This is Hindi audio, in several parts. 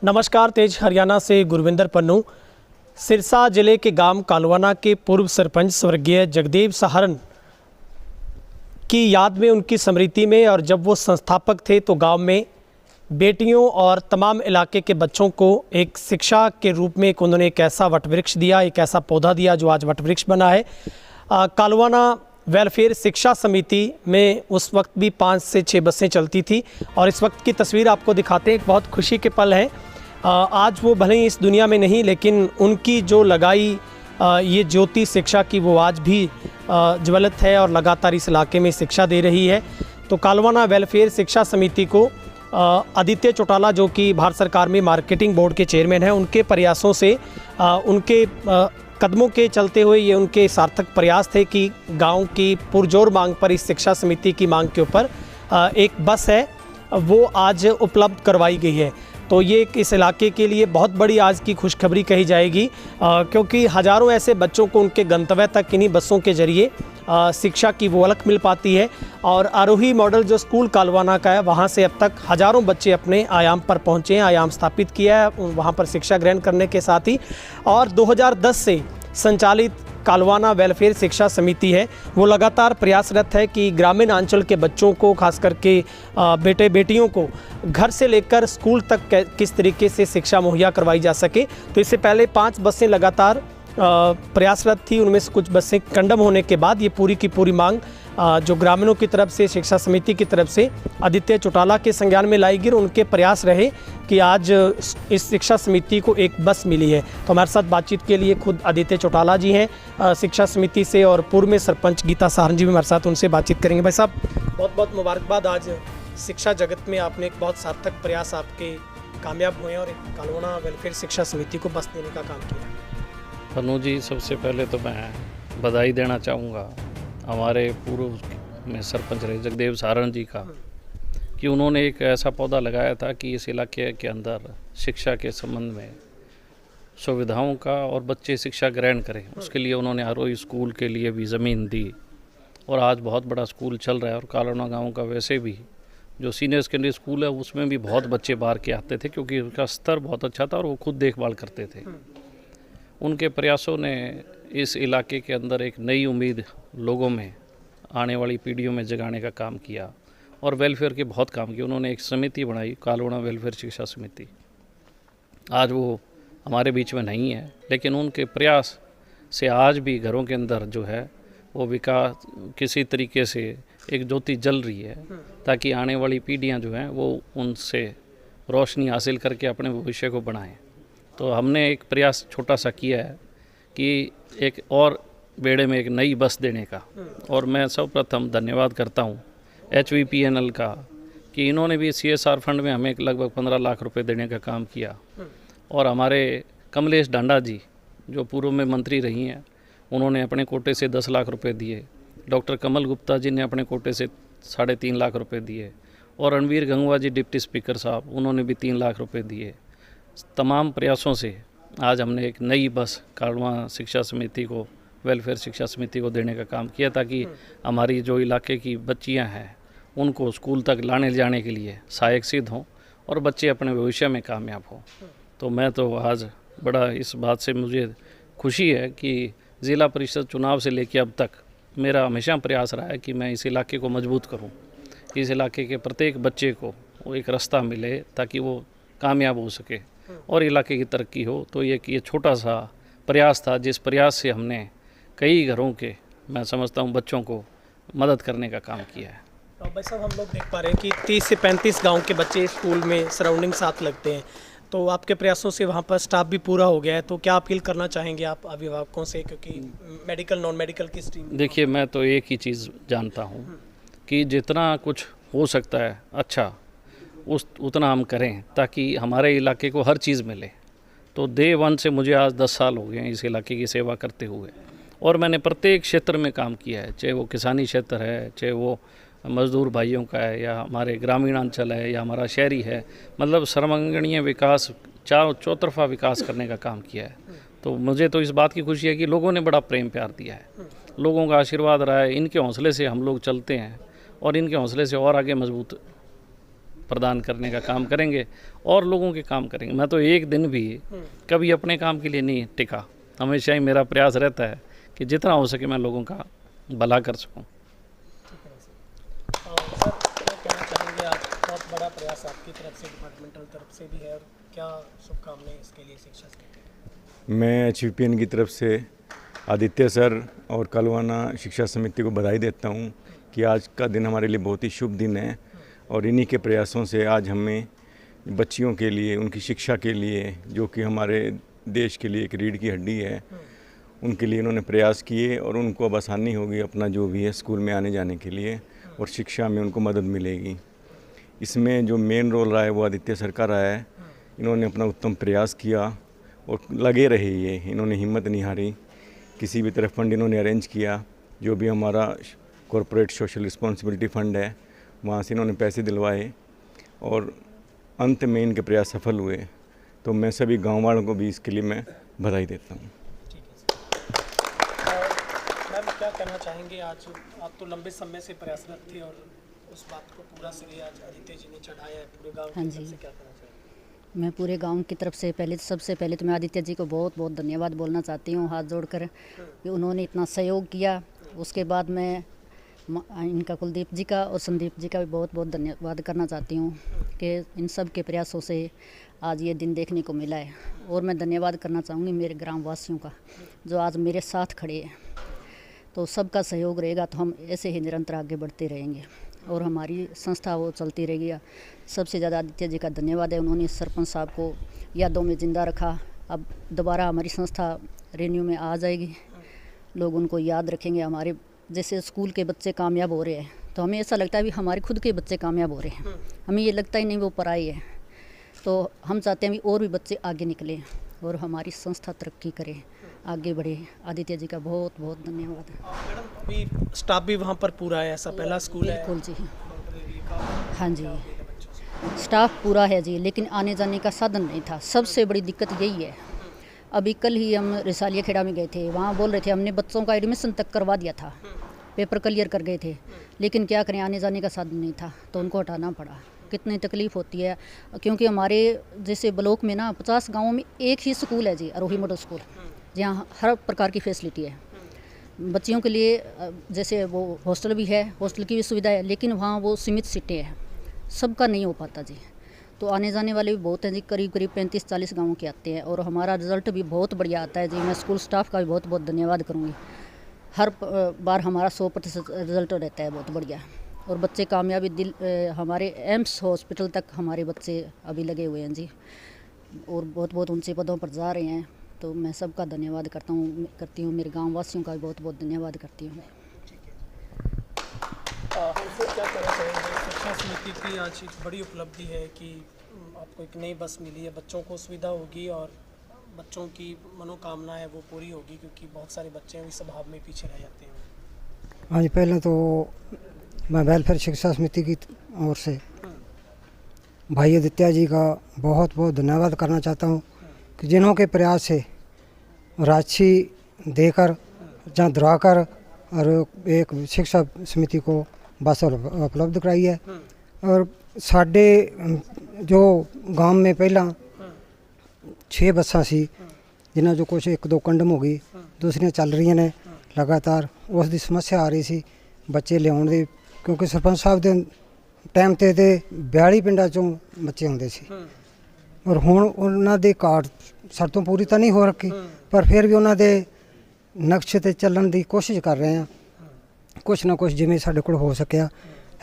नमस्कार, तेज हरियाणा से गुरविंदर पन्नू। सिरसा जिले के गांव कालवाना के पूर्व सरपंच स्वर्गीय जगदेव सहारण की याद में, उनकी स्मृति में और जब वो संस्थापक थे तो गांव में बेटियों और तमाम इलाके के बच्चों को एक शिक्षा के रूप में उन्होंने एक ऐसा वटवृक्ष दिया, एक ऐसा पौधा दिया जो आज वटवृक्ष बना है। कालवाना वेलफेयर शिक्षा समिति में उस वक्त भी 5 से 6 बसें चलती थी और इस वक्त की तस्वीर आपको दिखाते हैं। एक बहुत खुशी के पल हैं। आज वो भले ही इस दुनिया में नहीं, लेकिन उनकी जो लगाई ये ज्योति शिक्षा की, वो आज भी ज्वलित है और लगातार इस इलाके में शिक्षा दे रही है। तो कालवाना वेलफेयर शिक्षा समिति को आदित्य चौटाला, जो कि भारत सरकार में मार्केटिंग बोर्ड के चेयरमैन हैं, उनके प्रयासों से, उनके कदमों के चलते हुए ये उनके सार्थक प्रयास थे कि गांव की पुरजोर मांग पर, इस शिक्षा समिति की मांग के ऊपर एक बस है वो आज उपलब्ध करवाई गई है। तो ये इस इलाके के लिए बहुत बड़ी आज की खुशखबरी कही जाएगी, क्योंकि हज़ारों ऐसे बच्चों को उनके गंतव्य तक इन्हीं बसों के ज़रिए शिक्षा की वो अलख मिल पाती है। और आरोही मॉडल जो स्कूल कालवाना का है, वहाँ से अब तक हज़ारों बच्चे अपने आयाम पर पहुँचे हैं, आयाम स्थापित किया है वहाँ पर शिक्षा ग्रहण करने के साथ ही। और 2010 से संचालित कालवाना वेलफेयर शिक्षा समिति है, वो लगातार प्रयासरत है कि ग्रामीण अंचल के बच्चों को, खास करके बेटे बेटियों को घर से लेकर स्कूल तक किस तरीके से शिक्षा मुहैया करवाई जा सके। तो इससे पहले 5 बसें लगातार प्रयासरत थी, उनमें से कुछ बसें कंडम होने के बाद ये पूरी की पूरी मांग जो ग्रामीणों की तरफ से, शिक्षा समिति की तरफ से आदित्य चौटाला के संज्ञान में लाई गई। उनके प्रयास रहे कि आज इस शिक्षा समिति को एक बस मिली है। तो हमारे साथ बातचीत के लिए खुद आदित्य चौटाला जी हैं शिक्षा समिति से, और पूर्व में सरपंच गीता सहारण जी भी हमारे साथ, उनसे बातचीत करेंगे। भाई साहब, बहुत बहुत मुबारकबाद। आज शिक्षा जगत में आपने एक बहुत सार्थक प्रयास आपके कामयाब हुए और एक कालवाना वेलफेयर शिक्षा समिति को बस देने का काम किया। पन्नू जी, सबसे पहले तो मैं बधाई देना चाहूँगा हमारे पूर्व में सरपंच रहे जगदेव सहारण जी का, कि उन्होंने एक ऐसा पौधा लगाया था कि इस इलाके के अंदर शिक्षा के संबंध में सुविधाओं का और बच्चे शिक्षा ग्रहण करें। उसके लिए उन्होंने आरोही स्कूल के लिए भी ज़मीन दी और आज बहुत बड़ा स्कूल चल रहा है। और कालवाना गांव का वैसे भी जो सीनियर सेकेंडरी स्कूल है उसमें भी बहुत बच्चे बाहर के आते थे, क्योंकि उसका स्तर बहुत अच्छा था और वो खुद देखभाल करते थे। उनके प्रयासों ने इस इलाके के अंदर एक नई उम्मीद लोगों में, आने वाली पीढ़ियों में जगाने का काम किया और वेलफेयर के बहुत काम किए। उन्होंने एक समिति बनाई, कालवाना वेलफेयर शिक्षा समिति। आज वो हमारे बीच में नहीं है, लेकिन उनके प्रयास से आज भी घरों के अंदर जो है वो विकास किसी तरीके से एक ज्योति जल रही है, ताकि आने वाली पीढ़ियाँ जो हैं वो उनसे रोशनी हासिल करके अपने भविष्य को बढ़ाएं। तो हमने एक प्रयास छोटा सा किया है कि एक और बेड़े में एक नई बस देने का। और मैं सर्वप्रथम धन्यवाद करता हूँ HVPNL का, कि इन्होंने भी CSR फंड में हमें लगभग 15 लाख रुपए देने का काम किया। और हमारे कमलेश डांडा जी, जो पूर्व में मंत्री रही हैं, उन्होंने अपने कोटे से 10 लाख रुपए दिए। डॉक्टर कमल गुप्ता जी ने अपने कोटे से 3.5 लाख रुपए दिए। और रणवीर गंगवा जी डिप्टी स्पीकर साहब, उन्होंने भी 3 लाख रुपए दिए। तमाम प्रयासों से आज हमने एक नई बस कालवाना शिक्षा समिति को, वेलफेयर शिक्षा समिति को देने का काम किया, ताकि हमारी जो इलाके की बच्चियां हैं उनको स्कूल तक लाने जाने के लिए सहायक सिद्ध हों और बच्चे अपने भविष्य में कामयाब हों। तो मैं तो आज बड़ा इस बात से मुझे खुशी है कि ज़िला परिषद चुनाव से लेकर अब तक मेरा हमेशा प्रयास रहा है कि मैं इस इलाके को मजबूत करूं, इस इलाके के प्रत्येक बच्चे को वो एक रास्ता मिले ताकि वो कामयाब हो सके और इलाके की तरक्की हो। तो ये छोटा सा प्रयास था, जिस प्रयास से हमने कई घरों के, मैं समझता हूँ, बच्चों को मदद करने का काम किया है। तो भाई साहब, हम लोग देख पा रहे हैं कि 30 से 35 गांव के बच्चे स्कूल में सराउंडिंग साथ लगते हैं। तो आपके प्रयासों से वहाँ पर स्टाफ भी पूरा हो गया है। तो क्या अपील करना चाहेंगे आप अभिभावकों से, क्योंकि मेडिकल नॉन मेडिकल की स्ट्रीम? देखिए, मैं तो एक ही चीज़ जानता हूँ कि जितना कुछ हो सकता है अच्छा उतना हम करें, ताकि हमारे इलाके को हर चीज़ मिले। तो डे 1 से मुझे आज 10 साल हो गए हैं इस इलाके की सेवा करते हुए, और मैंने प्रत्येक क्षेत्र में काम किया है, चाहे वो किसानी क्षेत्र है, चाहे वो मजदूर भाइयों का है, या हमारे ग्रामीण अंचल है, या हमारा शहरी है। मतलब सर्वांगीण विकास, चौतरफा विकास करने का काम किया है। तो मुझे तो इस बात की खुशी है कि लोगों ने बड़ा प्रेम प्यार दिया है, लोगों का आशीर्वाद रहा है। इनके हौसले से हम लोग चलते हैं और इनके हौसले से और आगे मजबूत प्रदान करने का काम करेंगे और लोगों के काम करेंगे। मैं तो एक दिन भी कभी अपने काम के लिए नहीं टिका, हमेशा ही मेरा प्रयास रहता है कि जितना हो सके मैं लोगों का भला कर सकूं। सर क्या कहना चाहेंगे, आज बहुत बड़ा प्रयास आपकी तरफ से, डिपार्टमेंटल तरफ से भी है, और क्या शुभकामनाएं इसके लिए शिक्षा से? मैं HVPN की तरफ से आदित्य सर और कालवाना शिक्षा समिति को बधाई देता हूं कि आज का दिन हमारे लिए बहुत ही शुभ दिन है और इन्हीं के प्रयासों से आज हमें बच्चियों के लिए, उनकी शिक्षा के लिए, जो कि हमारे देश के लिए एक रीढ़ की हड्डी है, उनके लिए इन्होंने प्रयास किए और उनको अब आसानी होगी अपना जो भी है स्कूल में आने जाने के लिए और शिक्षा में उनको मदद मिलेगी। इसमें जो मेन रोल रहा है वो आदित्य सर का रहा है। इन्होंने अपना उत्तम प्रयास किया और लगे रहे, ये इन्होंने हिम्मत नहीं हारी, किसी भी तरह फंड इन्होंने अरेंज किया। जो भी हमारा कॉरपोरेट सोशल रिस्पॉन्सिबिलिटी फ़ंड है वहाँ से इन्होंने पैसे दिलवाए और अंत में इनके प्रयास सफल हुए। तो मैं सभी गाँव वालों को भी इसके लिए मैं बधाई देता हूँ। मैम क्या कहना चाहेंगे, आज आप तो लंबे समय से प्रयासरत थे और उस बात को पूरा श्रेय आज आदित्य जी ने चढ़ाया है पूरे गांव की तरफ से, क्या कहना चाहेंगे? मैं पूरे गांव की तरफ से सबसे पहले तो मैं आदित्य जी को बहुत बहुत धन्यवाद बोलना चाहती हूँ, हाथ जोड़कर, कि उन्होंने इतना सहयोग किया। उसके बाद मैं इनका कुलदीप जी का और संदीप जी का भी बहुत बहुत धन्यवाद करना चाहती हूँ कि इन सब के प्रयासों से आज ये दिन देखने को मिला है। और मैं धन्यवाद करना चाहूँगी मेरे ग्राम वासियों का जो आज मेरे साथ खड़े हैं। तो सबका सहयोग रहेगा तो हम ऐसे ही निरंतर आगे बढ़ते रहेंगे और हमारी संस्था वो चलती रहेगी। सबसे ज़्यादा आदित्य जी का धन्यवाद है, उन्होंने सरपंच साहब को यादों में ज़िंदा रखा। अब दोबारा हमारी संस्था रिन्यू में आ जाएगी, लोग उनको याद रखेंगे। हमारे जैसे स्कूल के बच्चे कामयाब हो रहे हैं तो हमें ऐसा लगता है भी हमारे खुद के बच्चे कामयाब हो रहे हैं, हमें ये लगता ही नहीं वो पराई है। तो हम चाहते हैं भी और भी बच्चे आगे निकलें और हमारी संस्था तरक्की करे, आगे बढ़े। आदित्य जी का बहुत बहुत धन्यवाद। मैडम अभी स्टाफ भी वहाँ पर पूरा है, ऐसा पहला स्कूल है? बिल्कुल जी, हाँ जी, स्टाफ पूरा है जी, लेकिन आने जाने का साधन नहीं था। सबसे बड़ी दिक्कत यही है। अभी कल ही हम रिसालिया खेड़ा में गए थे, वहाँ बोल रहे थे हमने बच्चों का एडमिशन तक करवा दिया था, पेपर क्लियर कर गए थे, लेकिन क्या करें आने जाने का साधन नहीं था तो उनको हटाना पड़ा। कितनी तकलीफ़ होती है, क्योंकि हमारे जैसे ब्लॉक में ना 50 गाँवों में एक ही स्कूल है जी, आरोही मॉडल स्कूल, जहाँ हर प्रकार की फैसिलिटी है बच्चियों के लिए। जैसे वो हॉस्टल भी है, हॉस्टल की भी सुविधा है, लेकिन वहाँ वो सीमित सीटें हैं, सबका नहीं हो पाता जी। तो आने जाने वाले भी बहुत हैं जी, करीब 35-40 गाँवों के आते हैं और हमारा रिज़ल्ट भी बहुत बढ़िया आता है जी। मैं स्कूल स्टाफ का भी बहुत बहुत धन्यवाद करूँगी। हर बार हमारा 100% रिज़ल्ट रहता है, बहुत बढ़िया। और बच्चे कामयाबी हमारे एम्स हॉस्पिटल तक हमारे बच्चे अभी लगे हुए हैं जी और बहुत बहुत ऊंचे पदों पर जा रहे हैं। तो मैं सबका धन्यवाद करती हूँ, मेरे गाँव वासियों का भी बहुत बहुत धन्यवाद करती हूँ। हमसे क्या कहना चाहेंगे, शिक्षा समिति की आज एक बड़ी उपलब्धि है कि आपको एक नई बस मिली है, बच्चों को सुविधा होगी और बच्चों की मनोकामना है वो पूरी होगी, क्योंकि बहुत सारे बच्चे इस अभाव में पीछे रह जाते हैं। हाँ जी, पहले तो मैं वेलफेयर शिक्षा समिति की ओर से भाई आदित्य जी का बहुत बहुत धन्यवाद करना चाहता हूँ कि जिन्हों के प्रयास से राशि देकर जहाँ दुराकर और एक शिक्षा समिति को बस उपलब्ध कराई है। और साढ़े जो गांव में पहला 6 बसा सी, जिन्हें जो कुछ 1-2 कंडम हो गई, दूसरियाँ चल रही ने लगातार। उसकी समस्या आ रही सी बच्चे लियाउण दी, क्योंकि सरपंच साहब के टाइम ते 42 पिंडा चों बच्चे आउंदे सी और हुण उन्हां दी घाट सातों पूरी तो नहीं हो रखी, पर फिर भी उन्हां दे नक्शे ते चलण दी कोशिश कर रहे हैं, कुछ ना कुछ जिवें साडे कोल हो सकिया।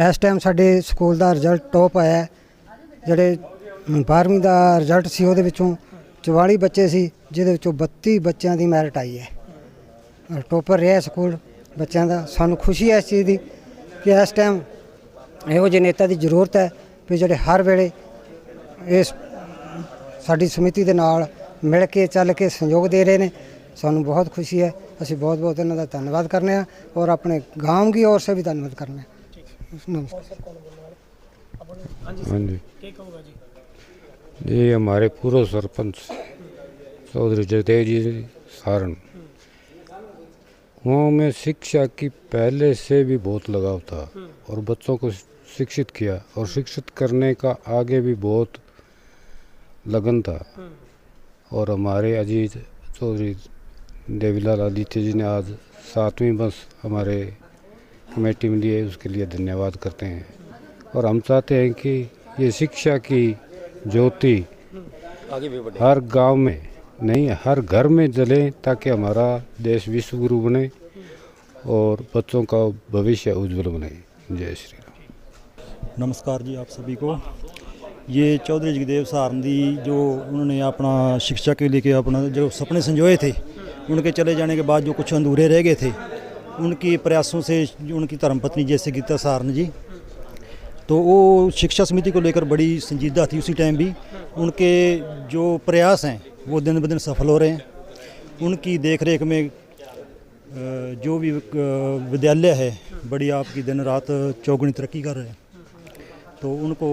इस टाइम साडे स्कूल दा रिजल्ट टॉप आया है। जिहड़े 12वीं दा रिजल्ट सी ਉਹਦੇ ਵਿੱਚੋਂ 44 ਬੱਚੇ ਸੀ, ਜਿਹਦੇ ਵਿੱਚੋਂ 32 ਬੱਚਿਆਂ ਦੀ ਮੈਰਿਟ ਆਈ ਹੈ। ਟੋਪਰ ਰਿਹਾ ਸਕੂਲ ਬੱਚਿਆਂ ਦਾ। ਸਾਨੂੰ ਖੁਸ਼ੀ ਹੈ ਇਸ ਚੀਜ਼ ਦੀ ਕਿ ਇਸ ਟਾਈਮ ਇਹੋ ਜਿਹੇ ਨੇਤਾ ਦੀ ਜ਼ਰੂਰਤ ਹੈ ਵੀ ਜਿਹੜੇ ਹਰ ਵੇਲੇ ਇਸ ਸਾਡੀ ਸਮਿਤੀ ਦੇ ਨਾਲ ਮਿਲ ਕੇ ਚੱਲ ਕੇ ਸਹਿਯੋਗ ਦੇ ਰਹੇ ਨੇ। ਸਾਨੂੰ बहुत खुशी है, ਅਸੀਂ बहुत बहुत ਇਹਨਾਂ ਦਾ ਧੰਨਵਾਦ ਕਰਨੇ ਆ और अपने गांव की ओर से भी धन्यवाद करने हैं। हाँ जी जी, हमारे पूर्व सरपंच चौधरी जगदेव जी सारण, गाँव में शिक्षा की पहले से भी बहुत लगाव था और बच्चों को शिक्षित किया और शिक्षित करने का आगे भी बहुत लगन था। और हमारे अजीत चौधरी देवीलाल आदित्य जी ने आज 7वीं बस हमारे कमेटी में लिए, उसके लिए धन्यवाद करते हैं। और हम चाहते हैं कि ये शिक्षा की ज्योति हर गांव में नहीं, हर घर में जले, ताकि हमारा देश विश्व गुरु बने और बच्चों का भविष्य उज्जवल बने। जय श्री राम। नमस्कार जी आप सभी को। ये चौधरी जगदेव सहारण जी जो उन्होंने अपना शिक्षा के लिए अपना जो सपने संजोए थे, उनके चले जाने के बाद जो कुछ अधूरे रह गए थे, उनकी प्रयासों से उनकी धर्मपत्नी जैसे गीता सहारण जी, तो वो शिक्षा समिति को लेकर बड़ी संजीदा थी उसी टाइम भी। उनके जो प्रयास हैं वो दिन ब दिन सफल हो रहे हैं। उनकी देखरेख में जो भी विद्यालय है बड़ी आपकी दिन रात चौगुनी तरक्की कर रहे हैं। तो उनको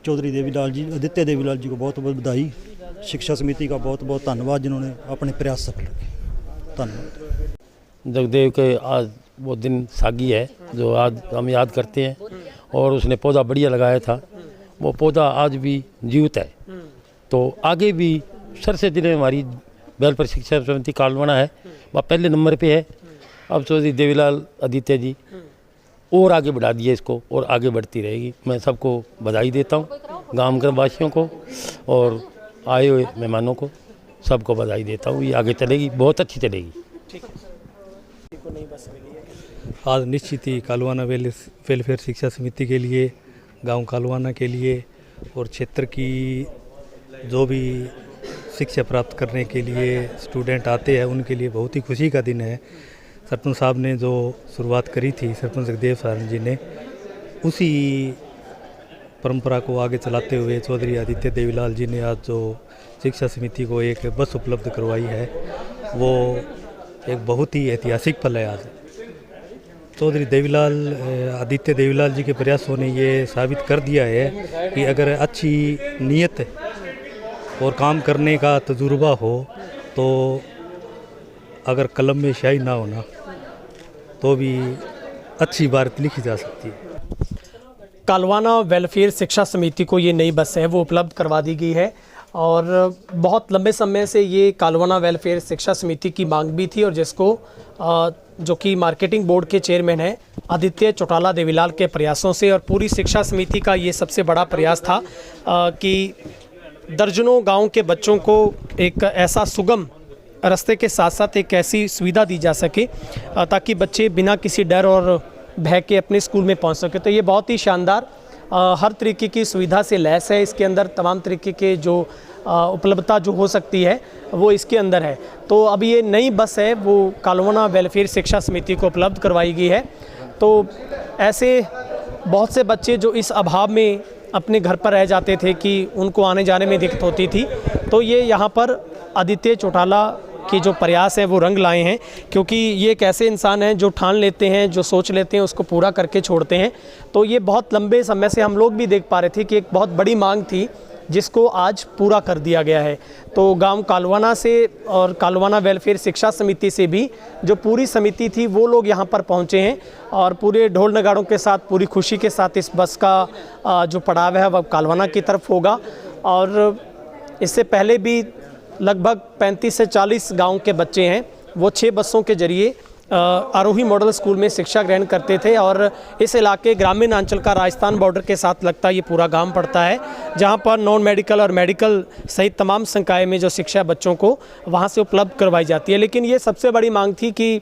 चौधरी देवीलाल जी, आदित्य देवीलाल जी को बहुत बहुत बधाई। शिक्षा समिति का बहुत बहुत धन्यवाद जिन्होंने अपने प्रयास सफल रखे। धन्यवाद। जगदेव के आज वो दिन सागी है जो आज हम याद करते हैं, और उसने पौधा बढ़िया लगाया था। वो पौधा आज भी जीवित है। तो आगे भी सर से दिन हमारी वेलफेयर शिक्षा समिति कालवाना है, वह पहले नंबर पे है। अब चौधरी देवीलाल आदित्य जी और आगे बढ़ा दिए इसको, और आगे बढ़ती रहेगी। मैं सबको बधाई देता हूँ, गांव के वासियों को और आए हुए मेहमानों को, सबको बधाई देता हूँ। ये आगे चलेगी, बहुत अच्छी चलेगी। आज निश्चित ही कालवाना वेलफेयर शिक्षा समिति के लिए, गांव कालवाना के लिए और क्षेत्र की जो भी शिक्षा प्राप्त करने के लिए स्टूडेंट आते हैं उनके लिए बहुत ही खुशी का दिन है। सरपंच साहब ने जो शुरुआत करी थी, सरपंच जगदेव सहारण जी ने, उसी परंपरा को आगे चलाते हुए चौधरी आदित्य देवीलाल जी ने आज जो शिक्षा समिति को एक बस उपलब्ध करवाई है, वो एक बहुत ही ऐतिहासिक पल है। आज चौधरी देवीलाल आदित्य देवीलाल जी के प्रयासों ने ये साबित कर दिया है कि अगर अच्छी नीयत और काम करने का तजुर्बा हो, तो अगर कलम में स्याही ना होना तो भी अच्छी बात लिखी जा सकती है। कालवाना वेलफेयर शिक्षा समिति को ये नई बस है वो उपलब्ध करवा दी गई है, और बहुत लंबे समय से ये कालवाना वेलफेयर शिक्षा समिति की मांग भी थी, और जिसको जो कि मार्केटिंग बोर्ड के चेयरमैन हैं आदित्य चौटाला देवीलाल के प्रयासों से, और पूरी शिक्षा समिति का ये सबसे बड़ा प्रयास था कि दर्जनों गांव के बच्चों को एक ऐसा सुगम रास्ते के साथ साथ एक ऐसी सुविधा दी जा सके ताकि बच्चे बिना किसी डर और भय के अपने स्कूल में पहुंच सके। तो ये बहुत ही शानदार हर तरीके की सुविधा से लैस है। इसके अंदर तमाम तरीके के जो उपलब्धता जो हो सकती है वो इसके अंदर है। तो अब ये नई बस है वो कालवाना वेलफेयर शिक्षा समिति को उपलब्ध करवाई गई है। तो ऐसे बहुत से बच्चे जो इस अभाव में अपने घर पर रह जाते थे कि उनको आने जाने में दिक्कत होती थी, तो ये यहाँ पर आदित्य चौटाला के जो प्रयास है वो रंग लाए हैं, क्योंकि ये एक ऐसे इंसान हैं जो ठान लेते हैं, जो सोच लेते हैं उसको पूरा करके छोड़ते हैं। तो ये बहुत लंबे समय से हम लोग भी देख पा रहे थे कि एक बहुत बड़ी मांग थी जिसको आज पूरा कर दिया गया है। तो गांव कालवाना से और कालवाना वेलफेयर शिक्षा समिति से भी जो पूरी समिति थी वो लोग यहां पर पहुंचे हैं, और पूरे ढोल नगाड़ों के साथ पूरी खुशी के साथ इस बस का जो पड़ाव है वह कालवाना की तरफ होगा। और इससे पहले भी लगभग 35 से 40 गांव के बच्चे हैं वो 6 बसों के जरिए आरोही मॉडल स्कूल में शिक्षा ग्रहण करते थे। और इस इलाके ग्रामीण अंचल का राजस्थान बॉर्डर के साथ लगता ये पूरा गांव पड़ता है, जहां पर नॉन मेडिकल और मेडिकल सहित तमाम संकाय में जो शिक्षा बच्चों को वहां से उपलब्ध करवाई जाती है। लेकिन ये सबसे बड़ी मांग थी कि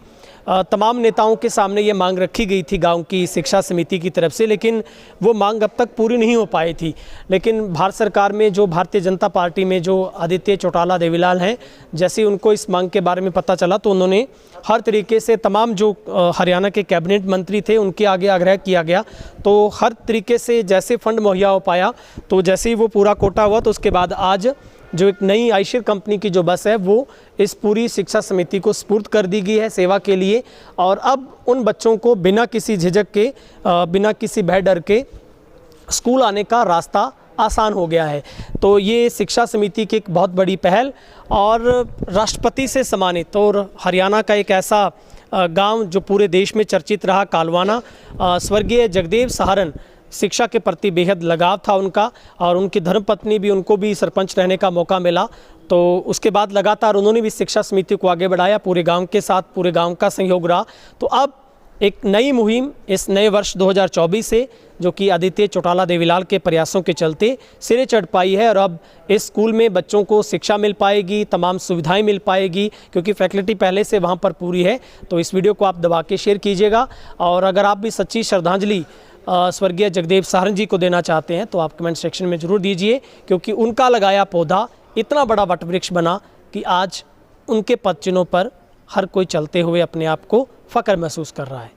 तमाम नेताओं के सामने ये मांग रखी गई थी गांव की शिक्षा समिति की तरफ से, लेकिन वो मांग अब तक पूरी नहीं हो पाई थी। लेकिन भारत सरकार में जो भारतीय जनता पार्टी में जो आदित्य चौटाला देवीलाल हैं, जैसे उनको इस मांग के बारे में पता चला तो उन्होंने हर तरीके से तमाम जो हरियाणा के कैबिनेट मंत्री थे उनके आगे आग्रह किया गया। तो हर तरीके से जैसे फंड मुहैया हो पाया, तो जैसे ही वो पूरा कोटा हुआ तो उसके बाद आज जो एक नई आयशर कंपनी की जो बस है वो इस पूरी शिक्षा समिति को स्पुर्द कर दी गई है सेवा के लिए। और अब उन बच्चों को बिना किसी झिझक के, बिना किसी भय डर के स्कूल आने का रास्ता आसान हो गया है। तो ये शिक्षा समिति की एक बहुत बड़ी पहल, और राष्ट्रपति से सम्मानित और हरियाणा का एक ऐसा गांव जो पूरे देश में चर्चित रहा, कालवाना, स्वर्गीय जगदेव सहारण शिक्षा के प्रति बेहद लगाव था उनका, और उनकी धर्मपत्नी भी, उनको भी सरपंच रहने का मौका मिला। तो उसके बाद लगातार उन्होंने भी शिक्षा समिति को आगे बढ़ाया, पूरे गांव के साथ पूरे गांव का सहयोग रहा। तो अब एक नई मुहिम इस नए वर्ष 2024 से, जो कि आदित्य चौटाला देवीलाल के प्रयासों के चलते सिरे चढ़ पाई है, और अब इस स्कूल में बच्चों को शिक्षा मिल पाएगी, तमाम सुविधाएं मिल पाएगी, क्योंकि फैकल्टी पहले से वहां पर पूरी है। तो इस वीडियो को आप दबा के शेयर कीजिएगा, और अगर आप भी सच्ची श्रद्धांजलि स्वर्गीय जगदेव सहारण जी को देना चाहते हैं तो आप कमेंट सेक्शन में ज़रूर दीजिए, क्योंकि उनका लगाया पौधा इतना बड़ा वट वृक्ष बना कि आज उनके पद चिन्हों पर हर कोई चलते हुए अपने आप को फ़ख्र महसूस कर रहा है।